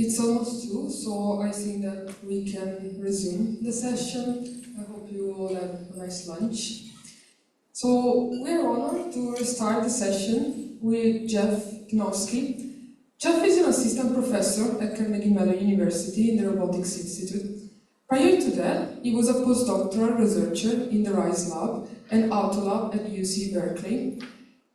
It's almost 2, so I think that we can resume the session. I hope you all have a nice lunch. So we're honored to restart the session with Jeff Ichnowski. Jeff is an assistant professor at Carnegie Mellon University in the Robotics Institute. Prior to that, he was a postdoctoral researcher in the RISE Lab and AUTOLAB at UC Berkeley.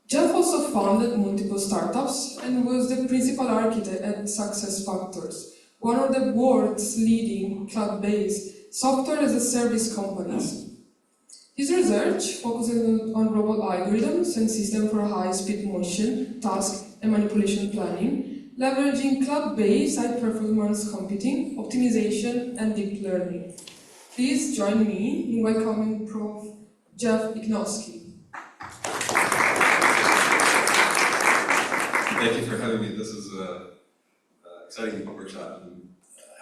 Jeff also founded multiple startups and was the principal architect at SuccessFactors, one of the world's leading cloud-based software-as-a-service companies. His research focuses on robot algorithms and systems for high-speed motion, task, and manipulation planning, leveraging cloud-based high-performance computing, optimization, and deep learning. Please join me in welcoming Prof. Jeff Ichnowski. Thank you for having me. This is an exciting workshop. I'm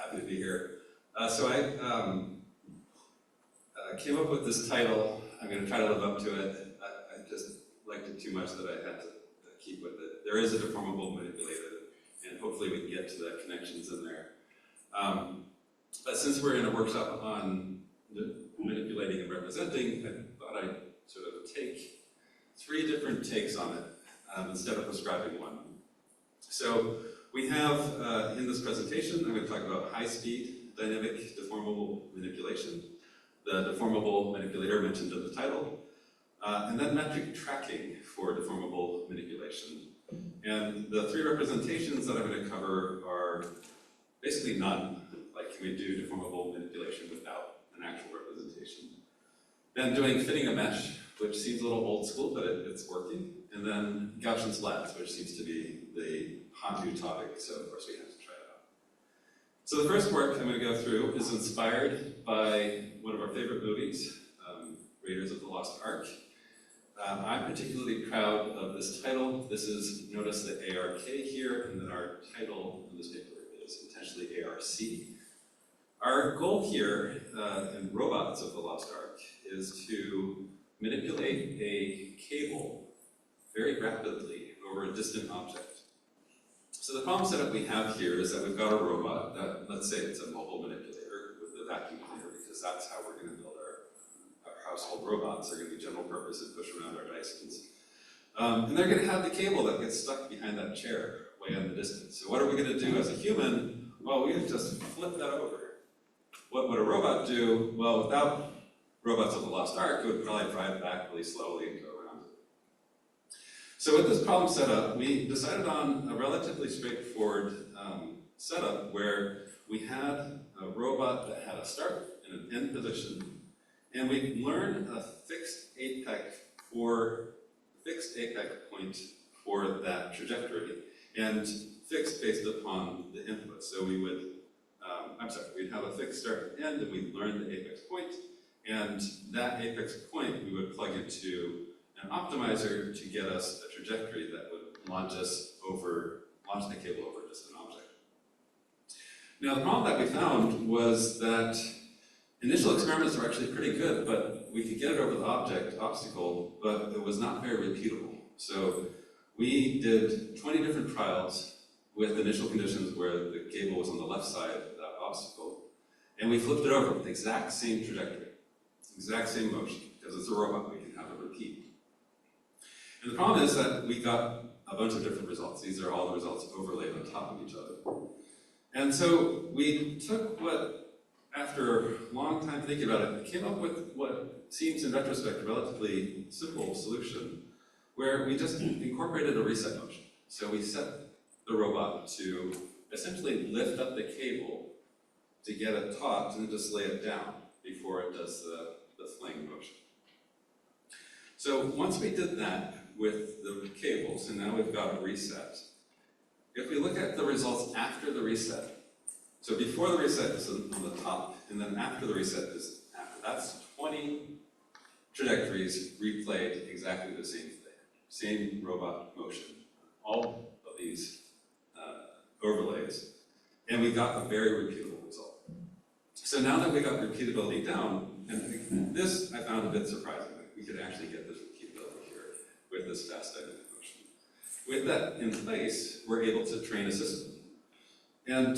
happy to be here. So I came up with this title. I'm going to try to live up to it. I just liked it too much that I had to keep with it. There is a deformable manipulator, and hopefully we can get to the connections in there. But since we're in a workshop on manipulating and representing, I thought I'd sort of take 3 different takes on it instead of prescribing one. So we have, in this presentation, I'm going to talk about high-speed dynamic deformable manipulation, the deformable manipulator mentioned in the title, and then metric tracking for deformable manipulation. And the 3 representations that I'm going to cover are basically none. Like, can we do deformable manipulation without an actual representation? Then doing fitting a mesh, which seems a little old school, but it's working. And then Gaussian slats, which seems to be the hot new topic, so of course we have to try it out. So the first work I'm going to go through is inspired by one of our favorite movies, Raiders of the Lost Ark. I'm particularly proud of this title. This is, notice the ARK here, and then our title in this paper is intentionally ARC. Our goal here in Robots of the Lost Ark is to manipulate a cable very rapidly over a distant object. So the problem setup we have here is that we've got a robot that, let's say it's a mobile manipulator with a vacuum cleaner, because that's how we're going to build our household robots. They're going to be general purpose and push around our Dysons. And they're going to have the cable that gets stuck behind that chair way in the distance. So what are we going to do as a human? Well, we would just flip that over. What would a robot do? Well, without Robots of the Lost Ark, it would probably drive back really slowly and go around it. So with this problem set up, we decided on a relatively straightforward setup where we had a robot that had a start and an end position, and we learned a fixed apex point for that trajectory, and fixed based upon the input. So we would, we'd have a fixed start and end, and we'd learn the apex point, and that apex point we would plug into an optimizer to get us a trajectory that would launch the cable over just an object. Now the problem that we found was that initial experiments were actually pretty good, but we could get it over the obstacle, but it was not very repeatable. So we did 20 different trials with initial conditions where the cable was on the left side of that obstacle, and we flipped it over with the exact same trajectory, exact same motion, because it's a robot, we can have it repeat. And the problem is that we got a bunch of different results. These are all the results overlaid on top of each other. And so we took what, after a long time thinking about it, came up with what seems in retrospect a relatively simple solution, where we just incorporated a reset motion. So we set the robot to essentially lift up the cable to get it taut and just lay it down before it does the fling motion. So once we did that with the cable, so now we've got a reset. If we look at the results after the reset, so before the reset is on the top, and then after the reset is after, that's 20 trajectories replayed exactly the same thing, same robot motion, all of these overlays, and we got a very repeatable result. So now that we got repeatability down, and this I found a bit surprising, like we could actually get this repeatability here with this fast dynamic motion. With that in place, we're able to train a system. And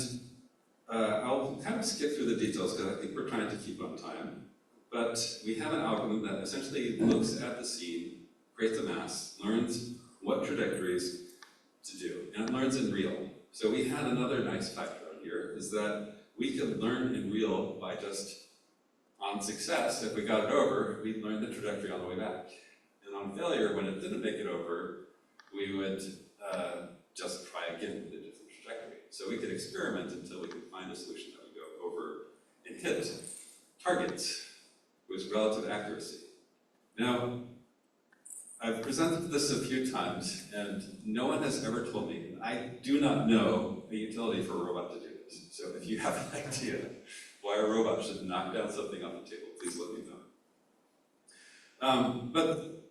I'll kind of skip through the details because I think we're trying to keep on time. But we have an algorithm that essentially looks at the scene, creates a mass, learns what trajectories to do, and it learns in real. So we had another nice factor on here, is that we could learn in real by just, on success, if we got it over, we'd learn the trajectory on the way back. And on failure, when it didn't make it over, we would just try again with a different trajectory. So we could experiment until we could find a solution that would go over and hit targets with relative accuracy. Now, I've presented this a few times, and no one has ever told me, and I do not know a utility for a robot to do this. So if you have an idea why a robot should knock down something on the table, please let me know. But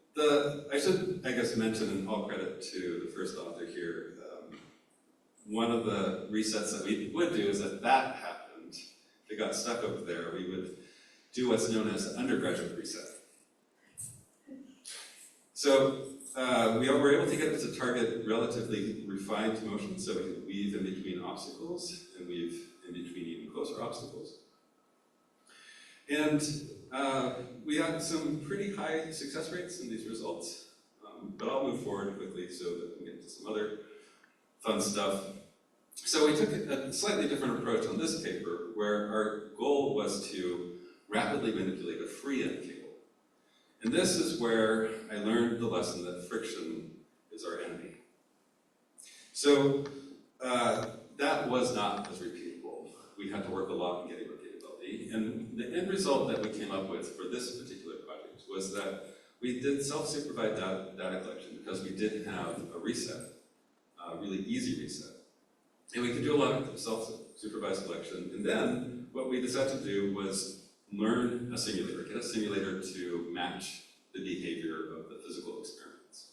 I should, I guess, mention, and all credit to the first author here, one of the resets that we would do is that happened, if it got stuck over there, we would do what's known as an undergraduate reset. So we were able to get to target relatively refined motion, so we could weave in between obstacles and weave in between even closer obstacles. And we got some pretty high success rates in these results, but I'll move forward quickly so that we can get into some other fun stuff. So we took a slightly different approach on this paper, where our goal was to rapidly manipulate a free end cable. And this is where I learned the lesson that friction is our enemy. So that was not as repeatable. We had to work a lot on getting repeatability. And the end result that we came up with for this particular project was that we did self-supervised data collection because we did have a reset, a really easy reset. And we could do a lot of self-supervised collection. And then what we decided to do was learn a simulator, get a simulator to match the behavior of the physical experiments.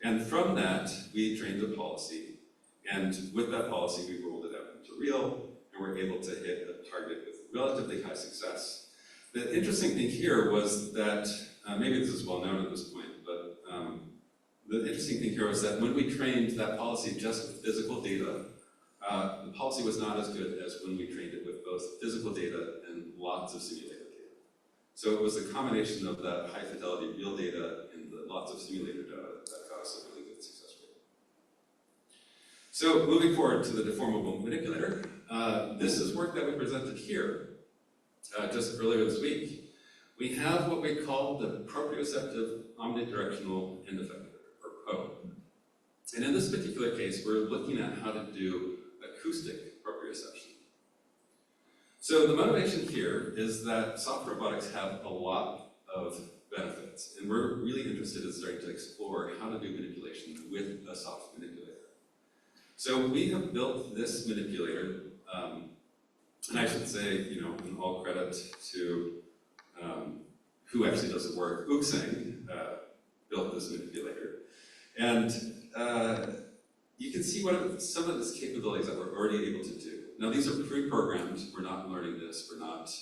And from that, we trained a policy. And with that policy, we rolled it out into real, and we're able to hit a target with relatively high success. The interesting thing here was that, maybe this is well known at this point, but the interesting thing here was that when we trained that policy just with physical data, the policy was not as good as when we trained it with both physical data and lots of simulated data. So it was the combination of that high fidelity real data and the lots of simulated data that got us a really good success rate. So moving forward to the deformable manipulator, this is work that we presented here just earlier this week. We have what we call the proprioceptive omnidirectional end effector, or PO. And in this particular case, we're looking at how to do acoustic proprioception. So the motivation here is that soft robotics have a lot of benefits, and we're really interested in starting to explore how to do manipulation with a soft manipulator. So we have built this manipulator, and I should say, in all credit to who actually does the work, Uxing built this manipulator. And you can see some of these capabilities that we're already able to do. Now these are pre-programmed, we're not learning this, we're not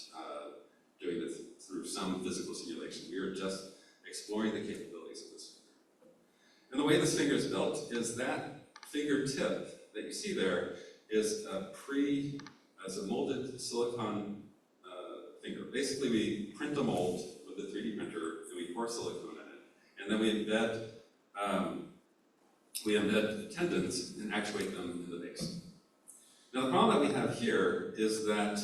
doing this through some physical simulation. We are just exploring the capabilities of this finger. And the way this finger is built is that fingertip that you see there is as a molded silicon finger. Basically we print a mold with a 3D printer and we pour silicone in it. And then we embed tendons and actuate them in the base. Now the problem that we have here is that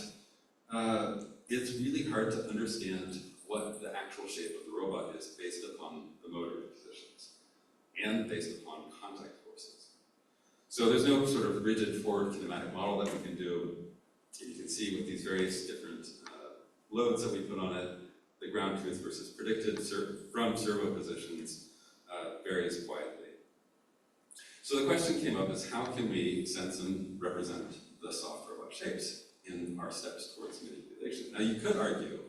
it's really hard to understand what the actual shape of the robot is based upon the motor positions and based upon contact forces. So there's no sort of rigid forward kinematic model that we can do. You can see with these various different loads that we put on it, the ground truth versus predicted from servo positions varies quietly. So the question came up is how can we sense and represent the soft robot shapes in our steps towards manipulation? Now you could argue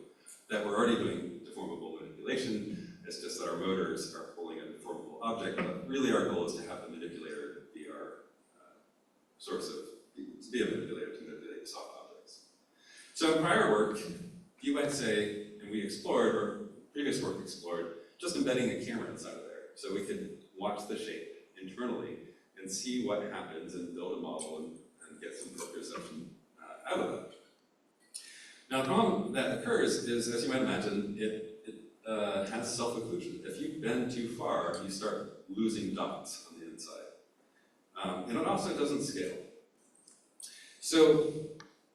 that we're already doing deformable manipulation, it's just that our motors are pulling a deformable object, but really our goal is to have the manipulator be our to be a manipulator to manipulate soft objects. So in prior work, you might say, and we explored, or previous work explored, just embedding a camera inside of there. So we could watch the shape internally and see what happens and build a model and get some proprioception out of that. Now, the problem that occurs is, as you might imagine, it has self-occlusion. If you bend too far, you start losing dots on the inside. And it also doesn't scale. So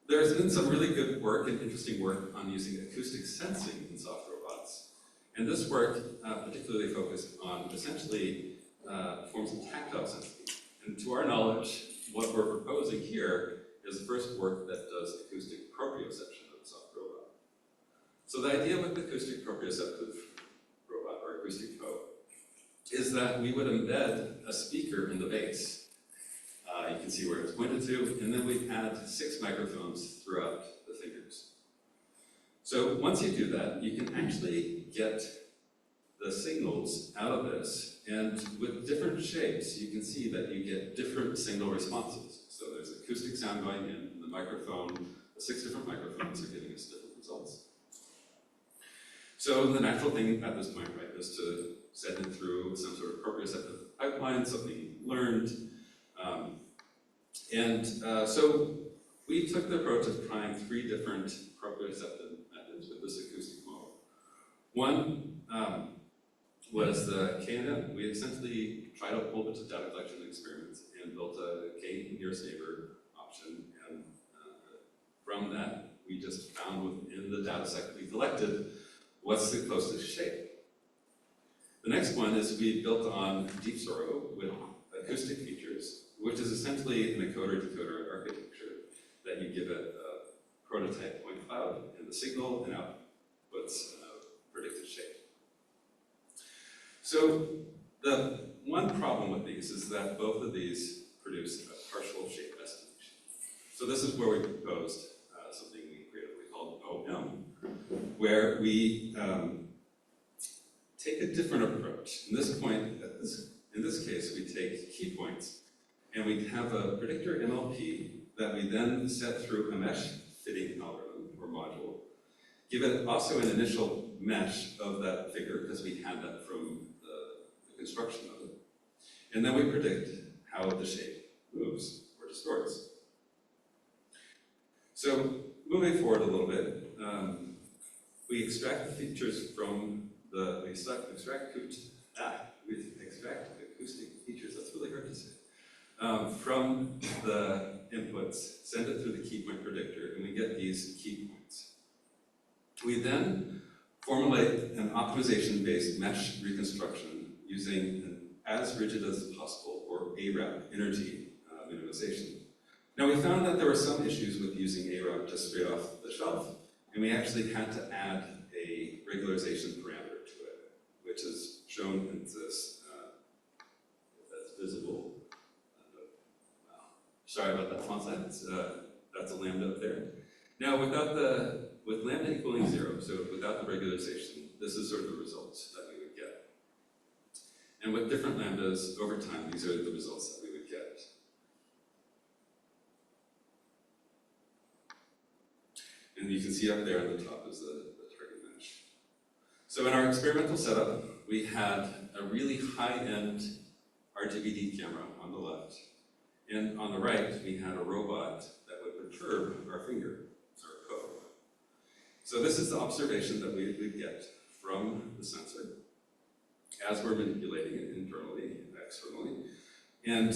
there's been some really good work and interesting work on using acoustic sensing in soft robots. And this work particularly focused on essentially forms of tactile sensing. And to our knowledge, what we're proposing here is the first work that does acoustic proprioception of a soft robot. So the idea with the acoustic proprioceptive robot, or acoustic PO, is that we would embed a speaker in the base. You can see where it's pointed to, and then we add 6 microphones throughout the fingers. So once you do that, you can actually get the signals out of this, and with different shapes, you can see that you get different signal responses. So there's acoustic sound going in, and the microphone, the 6 different microphones are giving us different results. So the natural thing at this point, right, is to send it through some sort of proprioceptive pipeline, something learned. So we took the approach of trying 3 different proprioceptive methods with this acoustic model. One was the K&N. We essentially tried a whole bunch of data collection experiments and built a K nearest neighbor option. And from that, we just found within the data set that we collected what's the closest shape. The next one is we built on Deep Sorrow with acoustic features, which is essentially an encoder-decoder architecture that you give it a prototype point cloud and the signal and outputs predicted shape. So the one problem with these is that both of these produce a partial shape estimation. So this is where we proposed something we creatively called OM, where we take a different approach. In this case, we take key points, and we have a predictor MLP that we then set through a mesh fitting algorithm or module. Give it also an initial mesh of that figure, because we had that from the construction of it. And then we predict how the shape moves or distorts. So moving forward a little bit, we extract the features from we extract acoustic features, that's really hard to say, from the inputs, send it through the key point predictor, and we get these key points. We then formulate an optimization-based mesh reconstruction using an as rigid as possible, or ARAP, energy minimization. Now we found that there were some issues with using ARAP just straight off the shelf, and we actually had to add a regularization parameter to it, which is shown in this, if that's visible. Sorry about that font size, that's a lambda up there. Now with lambda equaling 0, so without the regularization, this is sort of the results that we would get. And with different lambdas over time, these are the results that we would get. And you can see up there on the top is the target mesh. So in our experimental setup, we had a really high-end RGBD camera on the left. And on the right, we had a robot that would perturb our finger, our toe. So this is the observation that we would get from the sensor as we're manipulating it internally and externally. And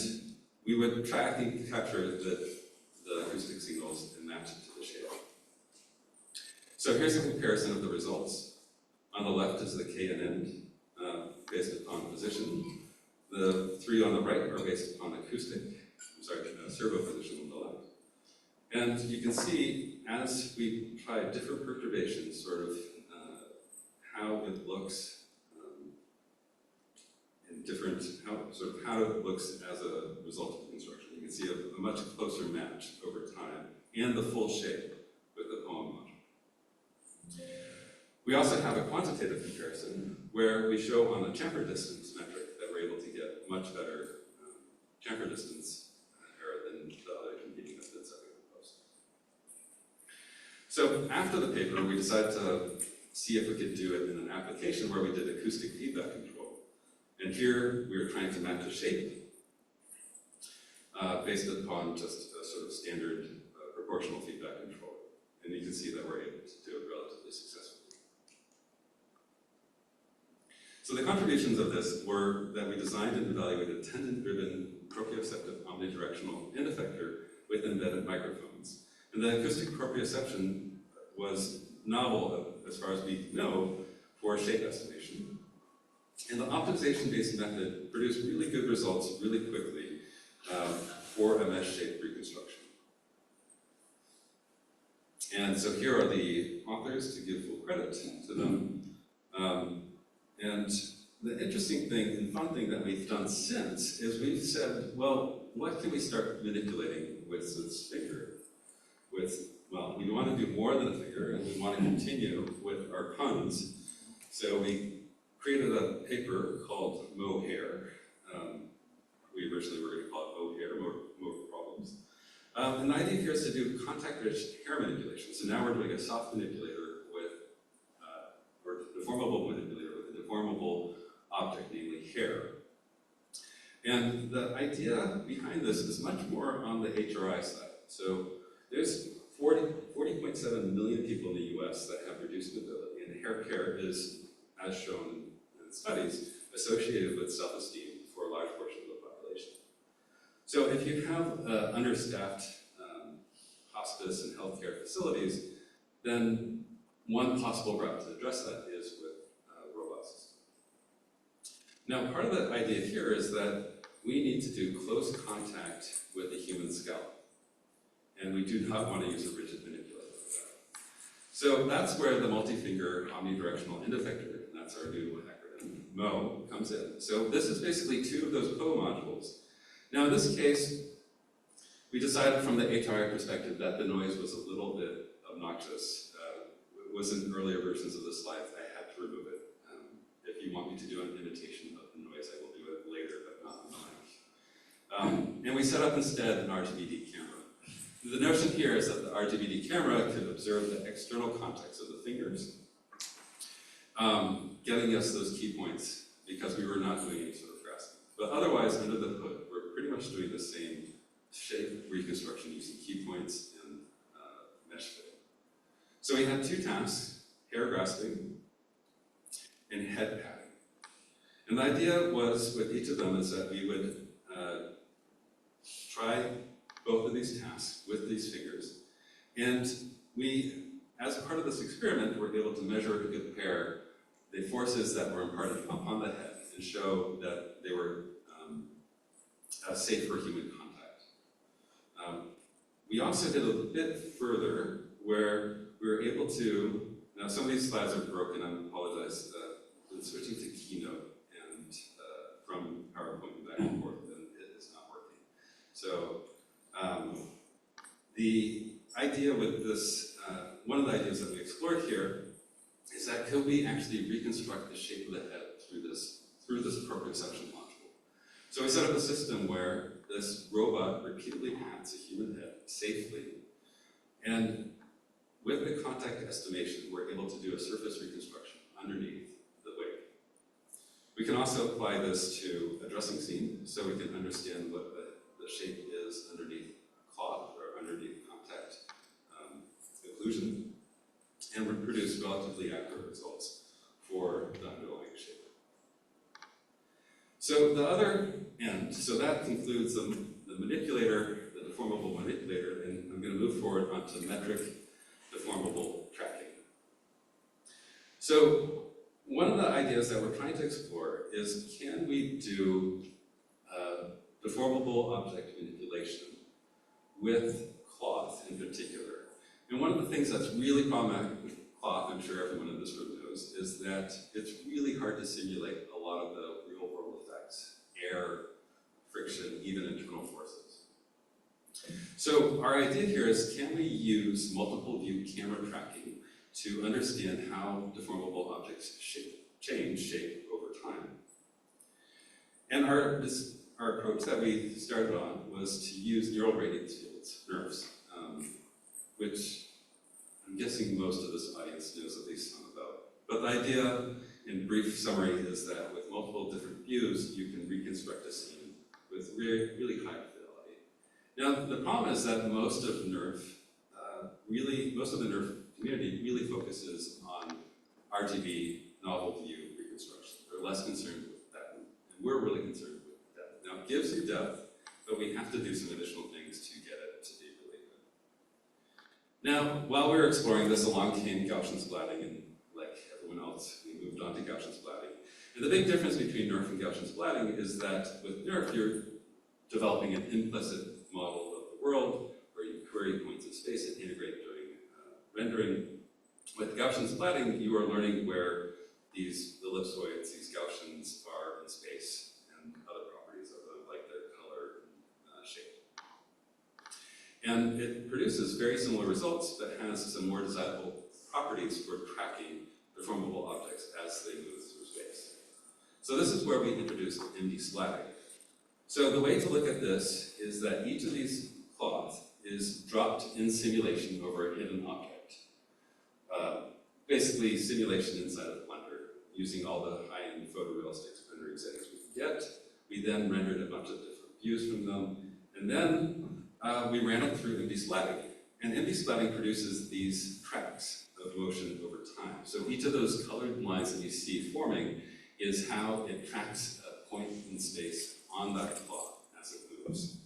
we would track and capture the acoustic signals and match it to the shape. So here's a comparison of the results. On the left is the K and N, based upon position. The 3 on the right are based upon servo position on the left. And you can see, as we try different perturbations, sort of how it looks how it looks as a result of the construction. You can see a much closer match over time, and the full shape with the poem module. We also have a quantitative comparison, where we show on the chamfer distance metric that we're able to get much better chamfer distance error than the other competing methods that we proposed. So after the paper, we decided to see if we could do it in an application where we did acoustic feedback control. And here, we were trying to match a shape. based upon just a sort of standard proportional feedback control. And you can see that we're able to do it relatively successfully. So the contributions of this were that we designed and evaluated tendon-driven proprioceptive omnidirectional end effector with embedded microphones. And the acoustic proprioception was novel, as far as we know, for shape estimation. And the optimization-based method produced really good results really quickly for a mesh shape reconstruction. And so here are the authors, to give full credit to them. And the interesting thing and fun thing that we've done since is we've said, well, what can we start manipulating with this finger? Well, we want to do more than a finger, and we want to continue with our puns. So we created a paper called Mohair. We originally were going to call it Mohair, more problems. And the idea here is to do contact-rich hair manipulation. So now we're doing a soft manipulator with, or deformable manipulator with a deformable object, namely hair. And the idea behind this is much more on the HRI side. So there's 40.7 million people in the US that have reduced mobility, and hair care is, as shown in studies, associated with self-esteem for a large portion of the population. So if you have understaffed hospice and healthcare facilities, then one possible route to address that is with robots. Now, part of the idea here is that we need to do close contact with the human scalp. And we do not want to use a rigid manipulator for that. So that's where the multi-finger omnidirectional end effector, and that's our new acronym, MO, comes in. So this is basically two of those PO modules. Now in this case, we decided from the HRI perspective that the noise was a little bit obnoxious. It was in earlier versions of the slides. I had to remove it. If you want me to do an imitation of the noise, I will do it later, but not on the mic. And we set up instead an RGBD camera. The notion here is that the RGBD camera could observe the external context of the fingers, getting us those key points because we were not doing any sort of grasping. But otherwise, under the hood, we're pretty much doing the same shape reconstruction using key points and mesh fit. So we had two tasks, hair grasping and head padding. And the idea was with each of them is that we would try both of these tasks with these fingers. And we, as part of this experiment, were able to measure and compare the forces that were imparted upon the head and show that they were safe for human contact. We also did a bit further where we were able to, now some of these slides are broken, I apologize, I'm switching to Keynote and from PowerPoint back and forth, and it is not working. So the idea with this, one of the ideas that we explored here is that could we actually reconstruct the shape of the head through this proprioception module. So we set up a system where this robot repeatedly pats a human head safely, and with the contact estimation, we're able to do a surface reconstruction underneath the wig. We can also apply this to a dressing scene, so we can understand what the shape is underneath cloth or underneath contact occlusion, and would produce relatively accurate results for the underlying shape. So the other end, so that concludes the manipulator, the deformable manipulator, and I'm going to move forward onto metric deformable tracking. So one of the ideas that we're trying to explore is, can we do deformable object manipulation with cloth in particular? And one of the things that's really problematic with cloth, I'm sure everyone in this room knows, is that it's really hard to simulate a lot of the real world effects, air, friction, even internal forces. So our idea here is, can we use multiple view camera tracking to understand how deformable objects change shape over time? And our approach that we started on was to use neural radiance fields, NERFs, which I'm guessing most of this audience knows at least some about. But the idea, in brief summary, is that with multiple different views, you can reconstruct a scene with really high fidelity. Now, the problem is that most of NERF, most of the NERF community really focuses on RGB novel view reconstruction. They're less concerned with that, and we're really concerned with depth. Now, it gives you depth, but we have to do some additional things to get it to be really good. Now, while we were exploring this, along came Gaussian splatting, and like everyone else, we moved on to Gaussian splatting. And the big difference between NERF and Gaussian splatting is that with NERF, you're developing an implicit model of the world where you query points in space and integrate during rendering. With Gaussian splatting, you are learning where these ellipsoids, these Gaussians, are in space and other properties of them, like their color and shape. And it produces very similar results, but has some more desirable properties for tracking deformable objects as they move through space. So this is where we introduce MD splatting. So the way to look at this is that each of these cloths is dropped in simulation over a hidden object. Basically, simulation inside of Blender, using all the high-end photorealistic rendering settings we can get. We then rendered a bunch of different views from them, and then we ran it through MD splatting. And MD splatting produces these tracks of motion over time. So each of those colored lines that you see forming is how it tracks a point in space on that cloth as it moves.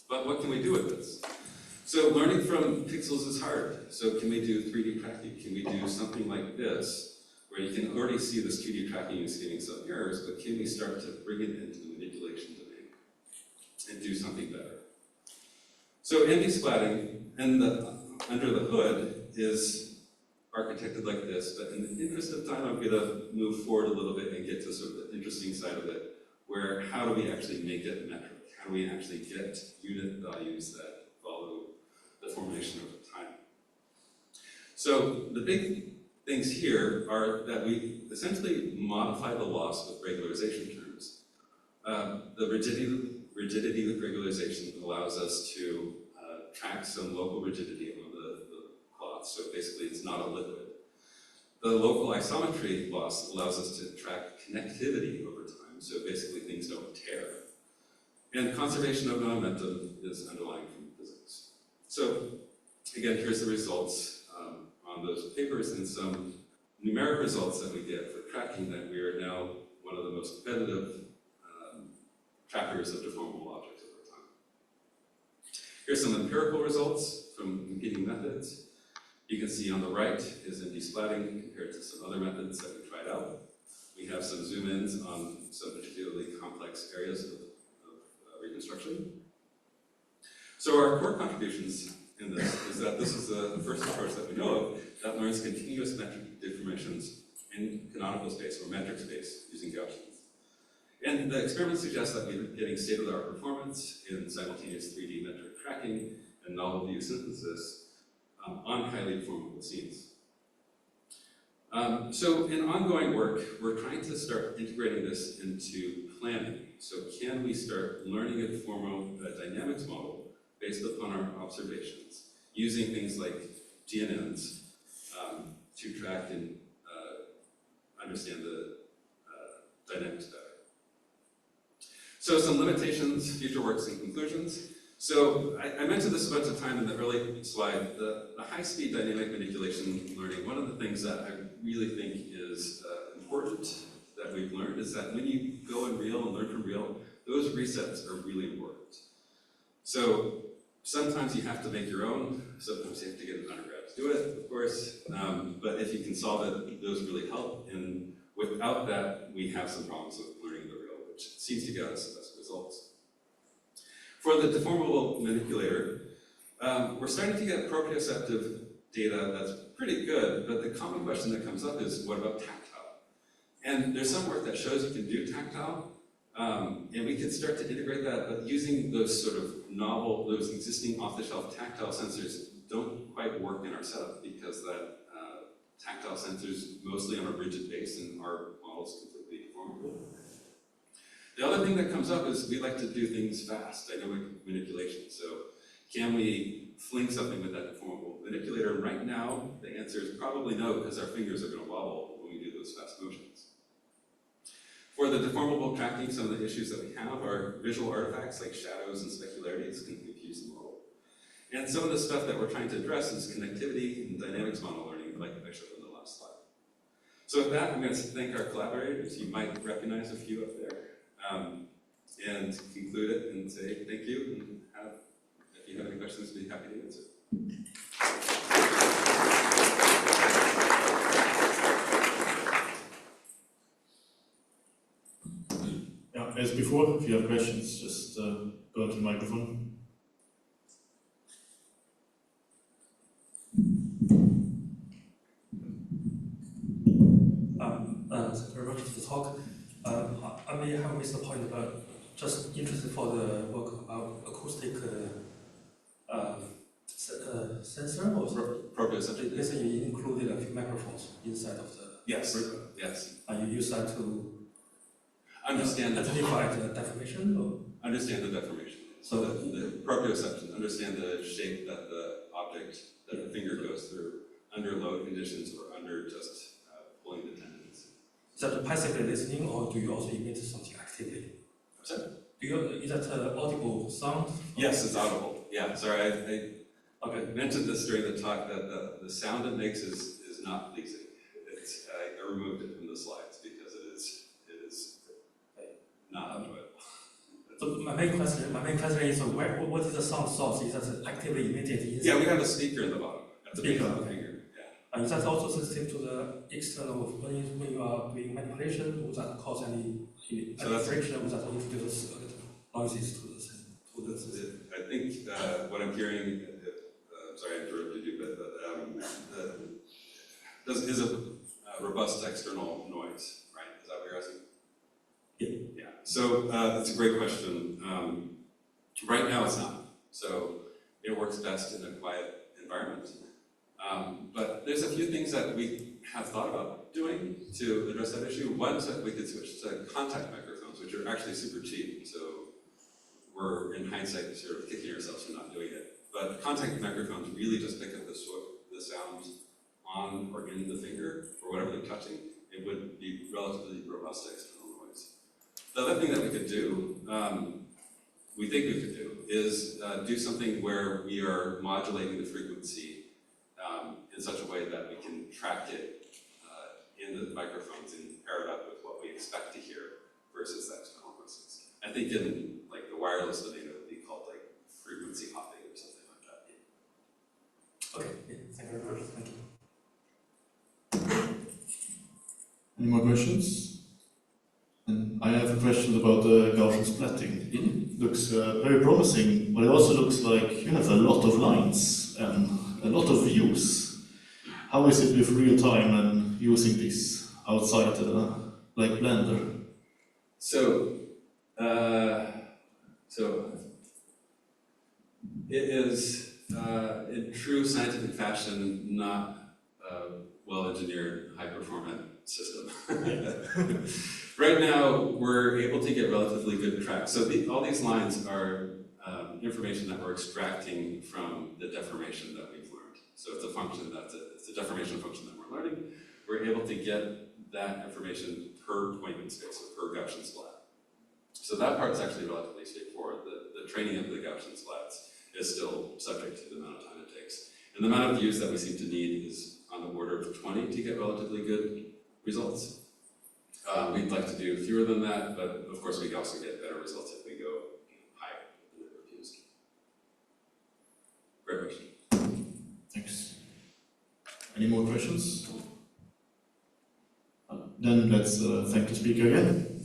But what can we do with this? So learning from pixels is hard. So can we do 3D tracking? Can we do something like this, where you can already see this 2D tracking is giving some errors, but can we start to bring it into the manipulation domain and do something better? So MD splatting and under the hood is architected like this, but in the interest of time, I'm going to move forward a little bit and get to sort of the interesting side of it, where how do we actually make it metric? How do we actually get unit values that follow the formation over time? So the big things here are that we essentially modify the loss with regularization terms. The rigidity regularization allows us to track some local rigidity on the cloth, so basically it's not a liquid. The local isometry loss allows us to track connectivity over time, so basically things don't tear. And conservation of momentum is underlying from physics. So again, here's the results on those papers and some numeric results that we get for tracking that we are now one of the most competitive trackers of deformable objects over time. Here's some empirical results from competing methods. You can see on the right is MD splatting compared to some other methods that we tried out. We have some zoom-ins on some particularly complex areas of reconstruction. So our core contributions in this is that this is the first approach that we know of that learns continuous metric deformations in canonical space or metric space using Gaussians. And the experiment suggests that we're getting state-of-the-art performance in simultaneous 3D metric tracking and novel view synthesis on highly deformable scenes. So in ongoing work, we're trying to start integrating this into planning. So can we start learning a dynamics model based upon our observations, using things like GNNs to track and understand the dynamics better. So some limitations, future works, and conclusions. So I mentioned this a bunch of time in the early slide, the high-speed dynamic manipulation learning, one of the things that I really think is important that we've learned is that when you go in real and learn from real, those resets are really important. So sometimes you have to make your own, sometimes you have to get an undergrad to do it, of course, but if you can solve it, those really help, and without that, we have some problems with learning the real, which seems to get us the best results. For the deformable manipulator, we're starting to get proprioceptive data that's pretty good, but the common question that comes up is, what about tactile? And there's some work that shows you can do tactile, and we can start to integrate that, but using those sort of novel, those existing off-the-shelf tactile sensors don't quite work in our setup because that tactile sensors mostly on a rigid base and our model's completely deformable. The other thing that comes up is we like to do things fast, dynamic manipulation. So can we fling something with that deformable manipulator? And right now, the answer is probably no, because our fingers are going to wobble when we do those fast motions. For the deformable tracking, some of the issues that we have are visual artifacts like shadows and specularities can confuse the model. And some of the stuff that we're trying to address is connectivity and dynamics model learning, like I showed in the last slide. So with that, I'm going to thank our collaborators. You might recognize a few up there. And conclude it and say thank you. And if you have any questions, I'd be happy to answer. Yeah, as before, if you have questions, just go to the microphone. Thank you very much for the talk. I may have missed the point, but just interested for the work about acoustic sensor or Proprioception. basically you included a few microphones inside of the Yes. breaker. Yes. And you use that to Understand identify the deformation? Or? Understand the deformation. So the proprioception, understand the shape that the object, that the finger goes through under load conditions or under just pulling the tendons. Is that passively listening, or do you also emit something actively? What's that? Is that audible sound? Yes, it's audible. Yeah, sorry, I mentioned this during the talk that the sound it makes is not pleasing. I removed it from the slides because it is not enjoyable. So my main question is what is the sound source? Is that actively emitted inside? Yeah, we have a speaker in the bottom at the base of the finger. Yeah. Is that also sensitive to the external when you are doing manipulation? Would that cause any friction? Would that introduce noises to the system? I think what I'm hearing, sorry I interrupted you, but is a robust external noise, right? Is that what you're asking? Yeah. Yeah. So that's a great question. Right now it's not. So it works best in a quiet environment. But there's a few things that we have thought about doing to address that issue. One is that we could switch to contact microphones, which are actually super cheap. So we're, in hindsight, sort of kicking ourselves for not doing it. But contact microphones really just pick up the sound on or in the finger, or whatever they're touching. It would be relatively robust external noise. The other thing that we could do, we think we could do, is do something where we are modulating the frequency in such a way that we can track it in the microphones and pair it up with what we expect to hear versus the external noises. I think in like the wireless domain it would be called like frequency hopping or something like that. Okay, thank you very much. Thank you. Any more questions? And I have a question about the Gaussian splatting. It looks very promising, but it also looks like you have a lot of lines and a lot of views. How is it with real time and using this outside like Blender? So it is in true scientific fashion not a well-engineered, high-performant system. Right now, we're able to get relatively good tracks. So all these lines are information that we're extracting from the deformation that we've learned. So it's a function it's a deformation function that we're learning. We're able to get that information per point in space, or per Gaussian splat. So that part's actually relatively straightforward. The training of the Gaussian splats is still subject to the amount of time it takes. And the amount of views that we seem to need is on the order of 20 to get relatively good results. We'd like to do fewer than that, but of course we can also get better results if we go higher in the number of views. Great question. Thanks. Any more questions? Then let's thank the speaker again.